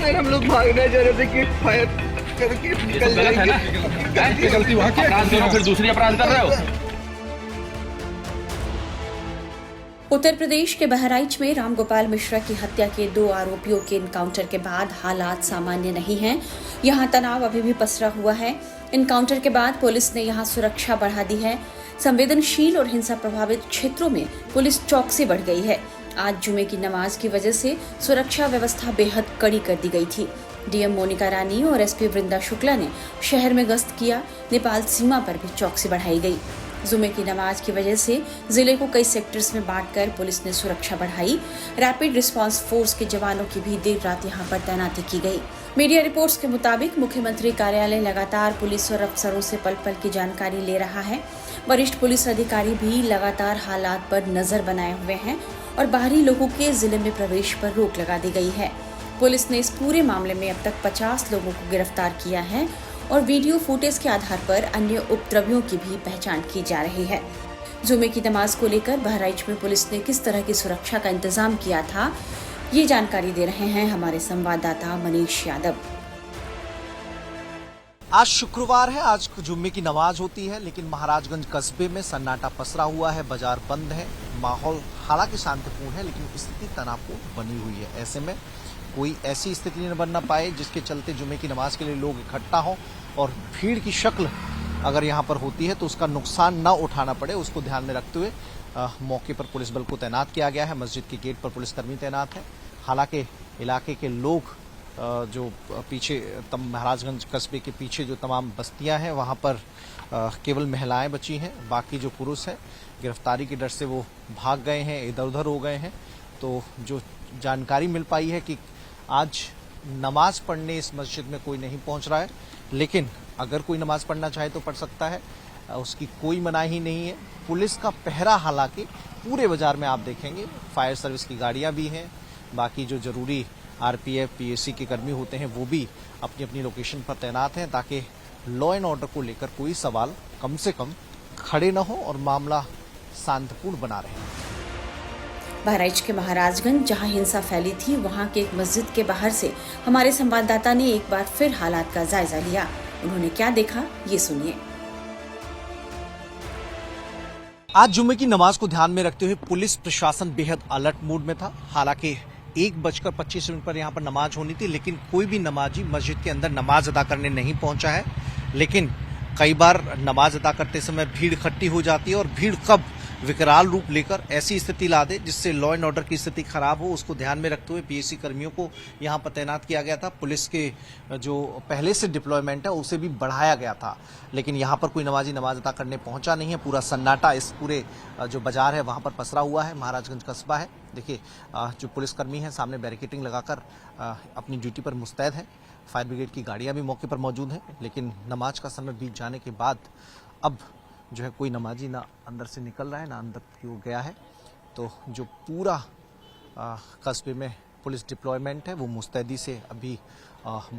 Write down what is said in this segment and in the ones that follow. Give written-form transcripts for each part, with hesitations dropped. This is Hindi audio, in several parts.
सर हम लोग भागने जा रहे थे कि फायर करके निकल जाएंगे। गलती वहाँ की अपराध करो फिर दूसरी अपराध कर रहे हो। उत्तर प्रदेश के बहराइच में रामगोपाल मिश्रा की हत्या के 2 आरोपियों के एनकाउंटर के बाद हालात सामान्य नहीं हैं। यहां तनाव अभी भी पसरा हुआ है। एनकाउंटर के बाद पुलिस ने यहां सुरक्षा बढ़ा दी है। संवेदनशील और हिंसा प्रभावित क्षेत्रों में पुलिस चौकसी बढ़ गई है। आज जुमे की नमाज की वजह से सुरक्षा व्यवस्था बेहद कड़ी कर दी गई थी। डीएम मोनिका रानी और एसपी वृंदा शुक्ला ने शहर में गश्त किया। नेपाल सीमा पर भी चौकसी बढ़ाई गई। जुमे की नमाज की वजह से जिले को कई सेक्टर्स में बांटकर पुलिस ने सुरक्षा बढ़ाई। रैपिड रिस्पांस फोर्स के जवानों की भी देर रात यहां पर तैनाती की गई। मीडिया रिपोर्ट्स के मुताबिक मुख्यमंत्री कार्यालय लगातार पुलिस और अफसरों से पल पल की जानकारी ले रहा है। वरिष्ठ पुलिस अधिकारी भी लगातार हालात पर नजर बनाए हुए हैं और बाहरी लोगों के जिले में प्रवेश पर रोक लगा दी गई है। पुलिस ने इस पूरे मामले में अब तक 50 लोगों को गिरफ्तार किया है और वीडियो फुटेज के आधार पर अन्य उपद्रवियों की भी पहचान की जा रही है। जुमे की नमाज को लेकर बहराइच में पुलिस ने किस तरह की सुरक्षा का इंतजाम किया था, ये जानकारी दे रहे हैं हमारे संवाददाता मनीष यादव। आज शुक्रवार है, आज जुम्मे की नमाज होती है, लेकिन महाराजगंज कस्बे में सन्नाटा पसरा हुआ है। बाजार बंद है, माहौल हालांकि शांतिपूर्ण है, लेकिन स्थिति तनावपूर्ण बनी हुई है। ऐसे में कोई ऐसी स्थिति न बनना पाए जिसके चलते जुमे की नमाज के लिए लोग इकट्ठा हों और भीड़ की शक्ल अगर यहाँ पर होती है तो उसका नुकसान न उठाना पड़े, उसको ध्यान में रखते हुए मौके पर पुलिस बल को तैनात किया गया है। मस्जिद के गेट पर पुलिसकर्मी तैनात है। हालांकि इलाके के लोग जो पीछे महाराजगंज कस्बे के पीछे जो तमाम बस्तियां हैं वहां पर केवल महिलाएं बची हैं। बाकी जो पुरुष हैं गिरफ्तारी के डर से वो भाग गए हैं, इधर उधर हो गए हैं। तो जो जानकारी मिल पाई है कि आज नमाज पढ़ने इस मस्जिद में कोई नहीं पहुंच रहा है, लेकिन अगर कोई नमाज पढ़ना चाहे तो पढ़ सकता है, उसकी कोई मनाही नहीं है। पुलिस का पहरा हालांकि पूरे बाजार में आप देखेंगे, फायर सर्विस की गाड़ियां भी हैं, बाकी जो जरूरी आरपीएफ पीएसी के कर्मी होते हैं वो भी अपनी अपनी लोकेशन पर तैनात हैं, ताकि लॉ एंड ऑर्डर को लेकर कोई सवाल कम से कम खड़े न हो और मामला शांतिपूर्ण बना रहे। बहराइच के महाराजगंज जहां हिंसा फैली थी, वहां के एक मस्जिद के बाहर से हमारे संवाददाता ने एक बार फिर हालात का जायजा लिया। उन्होंने क्या देखा, ये सुनिए। आज जुम्मे की नमाज को ध्यान में रखते हुए पुलिस प्रशासन बेहद अलर्ट मूड में था। हालांकि 1:25 पर यहाँ पर नमाज होनी थी, लेकिन कोई भी नमाजी मस्जिद के अंदर नमाज अदा करने नहीं पहुंचा है। लेकिन कई बार नमाज अदा करते समय भीड़ इकट्ठी हो जाती है और भीड़ कब विकराल रूप लेकर ऐसी स्थिति ला दे जिससे लॉ एंड ऑर्डर की स्थिति खराब हो, उसको ध्यान में रखते हुए पीएसी कर्मियों को यहां पर तैनात किया गया था। पुलिस के जो पहले से डिप्लॉयमेंट है उसे भी बढ़ाया गया था, लेकिन यहां पर कोई नमाजी नमाज अदा करने पहुंचा नहीं है। पूरा सन्नाटा इस पूरे जो बाजार है वहां पर पसरा हुआ है। महाराजगंज कस्बा है, देखिए जो पुलिसकर्मी है सामने बैरिकेटिंग लगाकर अपनी ड्यूटी पर मुस्तैद है। फायर ब्रिगेड की गाड़ियां भी मौके पर मौजूद हैं, लेकिन नमाज का समय बीत जाने के बाद अब जो है कोई नमाजी ना अंदर से निकल रहा है ना अंदर की ओर गया है। तो जो पूरा कस्बे में पुलिस डिप्लॉयमेंट है वो मुस्तैदी से अभी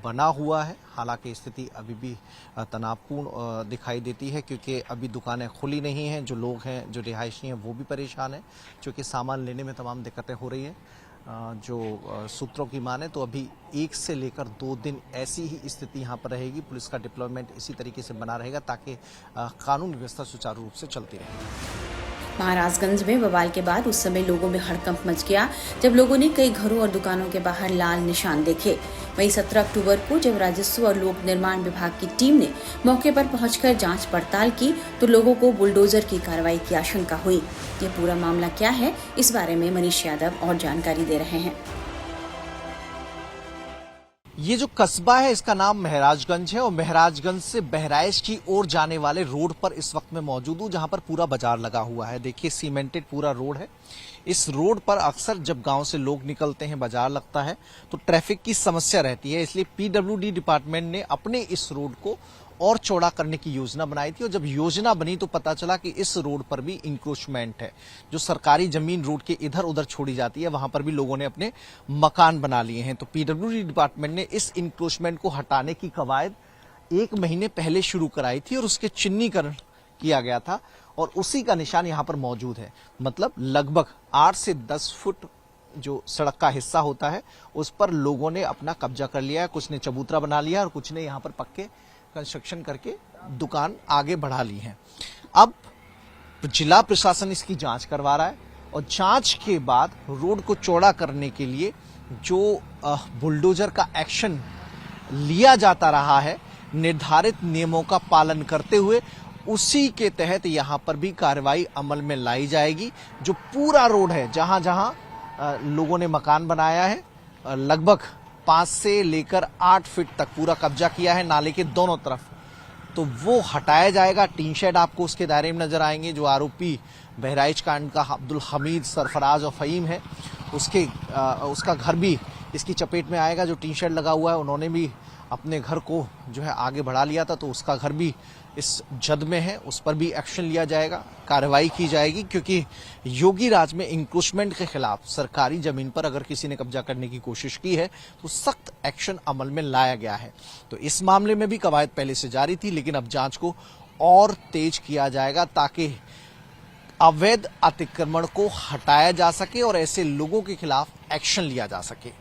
बना हुआ है। हालांकि स्थिति अभी भी तनावपूर्ण दिखाई देती है, क्योंकि अभी दुकानें खुली नहीं हैं। जो लोग हैं, जो रिहायशी हैं, वो भी परेशान हैं, क्योंकि सामान लेने में तमाम दिक्कतें हो रही हैं। जो सूत्रों की माने तो अभी 1 से लेकर 2 दिन ऐसी ही स्थिति यहाँ पर रहेगी। पुलिस का डिप्लॉयमेंट इसी तरीके से बना रहेगा ताकि कानून व्यवस्था सुचारू रूप से चलती रहे। महाराजगंज में बवाल के बाद उस समय लोगों में हड़कंप मच गया जब लोगों ने कई घरों और दुकानों के बाहर लाल निशान देखे। वहीं 17 अक्टूबर को जब राजस्व और लोक निर्माण विभाग की टीम ने मौके पर पहुंचकर जांच पड़ताल की तो लोगों को बुलडोजर की कार्रवाई की आशंका हुई। ये पूरा मामला क्या है, इस बारे में मनीष यादव और जानकारी दे रहे हैं। ये जो कस्बा है इसका नाम महराजगंज है और महराजगंज से बहराइच की ओर जाने वाले रोड पर इस वक्त में मौजूद हूं, जहां पर पूरा बाजार लगा हुआ है। देखिए सीमेंटेड पूरा रोड है। इस रोड पर अक्सर जब गांव से लोग निकलते हैं, बाजार लगता है, तो ट्रैफिक की समस्या रहती है। इसलिए पीडब्ल्यूडी डिपार्टमेंट ने अपने इस रोड को और चौड़ा करने की योजना बनाई थी और जब योजना बनी तो पता चला कि इस रोड पर भी इंक्रोचमेंट है। जो सरकारी जमीन रोड के इधर उधर छोड़ी जाती है वहां पर भी लोगों ने अपने मकान बना लिए हैं। तो पीडब्ल्यूडी डिपार्टमेंट ने इस इंक्रोचमेंट को हटाने की कवायद 1 महीने पहले शुरू कराई थी और उसके चिन्हीकरण किया गया था और उसी का निशान यहां पर मौजूद है। मतलब लगभग 8 से 10 फुट जो सड़क का हिस्सा होता है उस पर लोगों ने अपना कब्जा कर लिया है। कुछ ने चबूतरा बना लिया और कुछ ने यहाँ पर पक्के कंस्ट्रक्शन करके दुकान आगे बढ़ा ली है। अब जिला प्रशासन इसकी जांच करवा रहा है और जांच के बाद रोड को चौड़ा करने के लिए जो बुलडोजर का एक्शन लिया जाता रहा है निर्धारित नियमों का पालन करते हुए, उसी के तहत यहां पर भी कार्रवाई अमल में लाई जाएगी। जो पूरा रोड है जहां जहां लोगों ने मकान बनाया है, लगभग 5 से लेकर 8 फीट तक पूरा कब्जा किया है नाले के दोनों तरफ, तो वो हटाया जाएगा। टीन शेड आपको उसके दायरे में नजर आएंगे। जो आरोपी बहराइच कांड का अब्दुल हमीद, सरफराज और फहीम है, उसका घर भी इसकी चपेट में आएगा। जो टीन शेड लगा हुआ है उन्होंने भी अपने घर को जो है आगे बढ़ा लिया था, तो उसका घर भी इस जद में है, उस पर भी एक्शन लिया जाएगा, कार्रवाई की जाएगी। क्योंकि योगी राज में इंक्रोचमेंट के खिलाफ सरकारी जमीन पर अगर किसी ने कब्जा करने की कोशिश की है तो सख्त एक्शन अमल में लाया गया है। तो इस मामले में भी कवायद पहले से जारी थी, लेकिन अब जांच को और तेज किया जाएगा ताकि अवैध अतिक्रमण को हटाया जा सके और ऐसे लोगों के खिलाफ एक्शन लिया जा सके।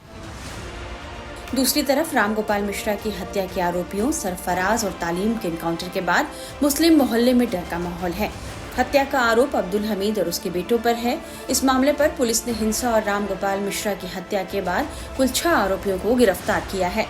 दूसरी तरफ रामगोपाल मिश्रा की हत्या के आरोपियों सरफराज और तालीम के एनकाउंटर के बाद मुस्लिम मोहल्ले में डर का माहौल है। हत्या का आरोप अब्दुल हमीद और उसके बेटों पर है। इस मामले पर पुलिस ने हिंसा और रामगोपाल मिश्रा की हत्या के बाद कुल 6 आरोपियों को गिरफ्तार किया है।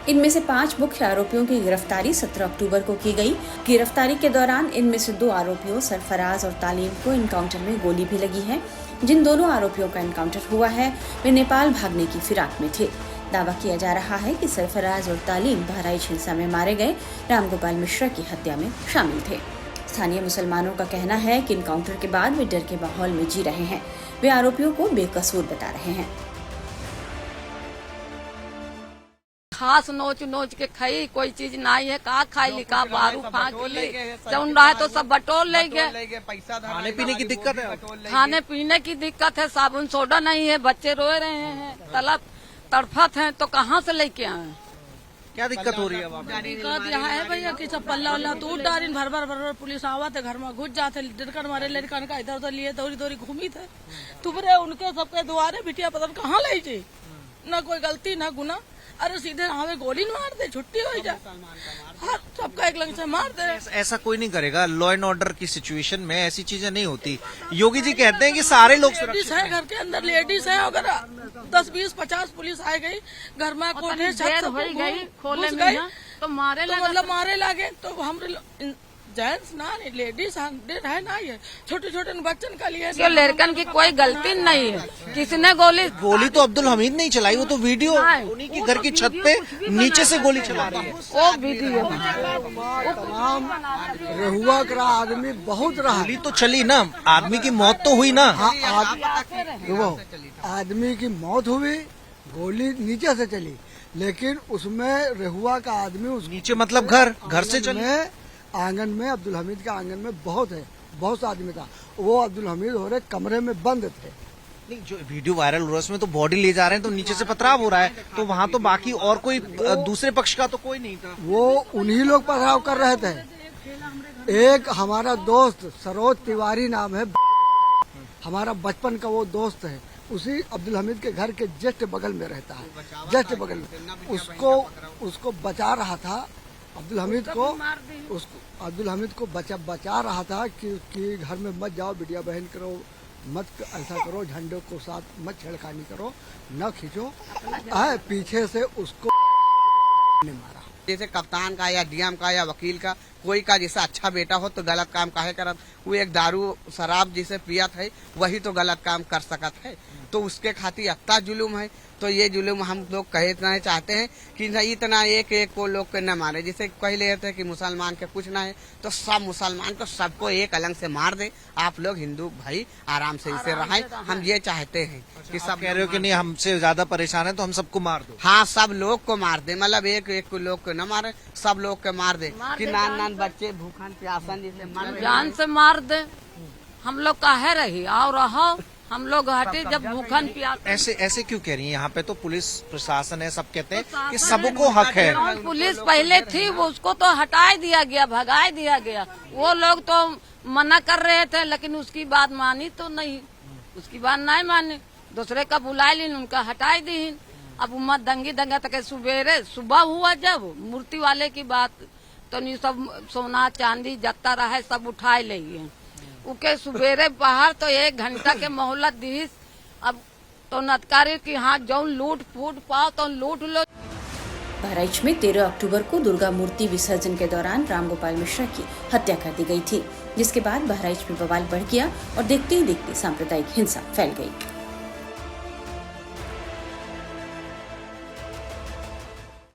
इनमें से 5 मुख्य आरोपियों की गिरफ्तारी 17 अक्टूबर को की गई। गिरफ्तारी के दौरान इनमें से 2 आरोपियों सरफराज और तालीम को एनकाउंटर में गोली भी लगी है। जिन दोनों आरोपियों का एनकाउंटर हुआ है वे नेपाल भागने की फिराक में थे। दावा किया जा रहा है कि सरफराज और तालीम बहराइच हिंसा में मारे गए रामगोपाल मिश्रा की हत्या में शामिल थे। स्थानीय मुसलमानों का कहना है कि एनकाउंटर के बाद वे डर के माहौल में जी रहे हैं। वे आरोपियों को बेकसूर बता रहे हैं। खास नोच के खाई कोई चीज नहीं है, का खाई लिखा बारू फाँक ली चौन रहा है तो सब बटोर ले गए। खाने पीने की दिक्कत है, खाने पीने की दिक्कत है, साबुन सोडा नहीं है, बच्चे रो रहे हैं, तड़फत हैं, तो कहाँ से लेके आए? क्या दिक्कत हो रही है? दिक्कत यहाँ है भैया कि सब पल्ला उल्ला टूट डारिन भर पुलिस आवत है, घर में घुस जाते लड़कन मारे लड़कन का इधर उधर लिए दौड़ी घूमी थे तुबरे उनके सबके दुआरे बिटिया पता कहाँ ले जी, न कोई गलती न गुना। अरे सीधे हमें गोली मार दे, छुट्टी हो जाए, सबका एक लंग से मार दे। ऐसा कोई नहीं करेगा। लॉ एंड ऑर्डर की सिचुएशन में ऐसी चीजें नहीं होती। योगी जी कहते हैं कि सारे लोग लेडीज है, घर के अंदर लेडीज है, अगर 10, 20, 50 पुलिस आ गई घर में, कोठे छत हो गई खोले गई तो मारे लगे तो हम जेंट्स ना लेडीज है ना, ये छोटे छोटे बच्चन का लिए लड़कन की कोई गलती नहीं है। किसने गोली तो अब्दुल हमीद नहीं चलाई, वो तो वीडियो उन्हीं की घर की छत पे नीचे से गोली चला रही है, वो वीडियो। रहुआ का आदमी बहुत रहा, गोली तो चली ना, आदमी की मौत तो हुई ना। आदमी की मौत हुई, गोली नीचे से चली, लेकिन उसमें रहुआ का आदमी नीचे मतलब घर से चले। आंगन में अब्दुल हमीद के आंगन में बहुत सा आदमी था, वो अब्दुल हमीद हो रहे कमरे में बंद थे। नहीं, जो वीडियो वायरल हो रहा है उसमें तो बॉडी ले जा रहे हैं, तो नीचे से पथराव हो रहा है, तो वहाँ तो बाकी और कोई दूसरे पक्ष का तो कोई नहीं था। वो उन्हीं लोग पथराव कर रहे थे। एक हमारा दोस्त सरोज तिवारी नाम है, हमारा बचपन का वो दोस्त है, उसी अब्दुल हमीद के घर के जस्ट बगल में रहता है, जस्ट बगल में। उसको बचा रहा था अब्दुल हमीद को बचा रहा था कि घर में मत जाओ, बिटिया बहन करो, मत ऐसा करो, झंडे को साथ मत छेड़खानी करो, न खींचो। पीछे से उसको मारा। जैसे कप्तान का या डीएम का या वकील का कोई का जैसा अच्छा बेटा हो तो गलत काम काहे करत, वो एक दारू शराब जिसे पियत है वही तो गलत काम कर सकत है, तो उसके खातिर अत्ता जुलूम है। तो ये जुलूम हम लोग कहना चाहते हैं कि इतना एक को लोग के न मारे। जैसे पहले थे कि मुसलमान के कुछ ना है तो सब मुसलमान को सबको एक अलग से मार दे, आप लोग हिंदू भाई आराम से इसे रहें। हम ये चाहते हैं कि सब कह रहे हो कि नहीं हमसे ज्यादा परेशान है तो हम सबको मार दो। हाँ, सब लोग को मार दे, मतलब एक लोग को न मारे, सब लोग के मार दे कि नान बच्चे भूखन प्यासन जिसे मर जान से मार दे। हम लोग काहे रही आओ रहो, हम लोग हटे जब भूखन प्यास। ऐसे क्यों कह रही हैं? यहाँ पे तो पुलिस प्रशासन है, सब कहते हैं कि सबको हक है। पुलिस पहले थी, वो उसको तो हटाए दिया गया, भगाए दिया गया। वो लोग तो मना कर रहे थे, लेकिन उसकी बात मानी तो नहीं, उसकी बात नहीं मानी। दूसरे का बुलाए लीन, उनका हटाई दीन। अब उम्र दंगा तक सुबेरे सुबह हुआ जब मूर्ति वाले की बात, तो नहीं सब सोना चांदी जत्ता रहा सब उठाए ले गए। उके सुबेरे बाहर तो 1 घंटा के मोहलत दी। अब तो नतकारी की हाँ जो लूट फूट पाओ तो लूट लो। बहराइच में 13 अक्टूबर को दुर्गा मूर्ति विसर्जन के दौरान रामगोपाल मिश्रा की हत्या कर दी गई थी, जिसके बाद बहराइच में बवाल बढ़ गया और देखते ही देखते सांप्रदायिक हिंसा फैल गई।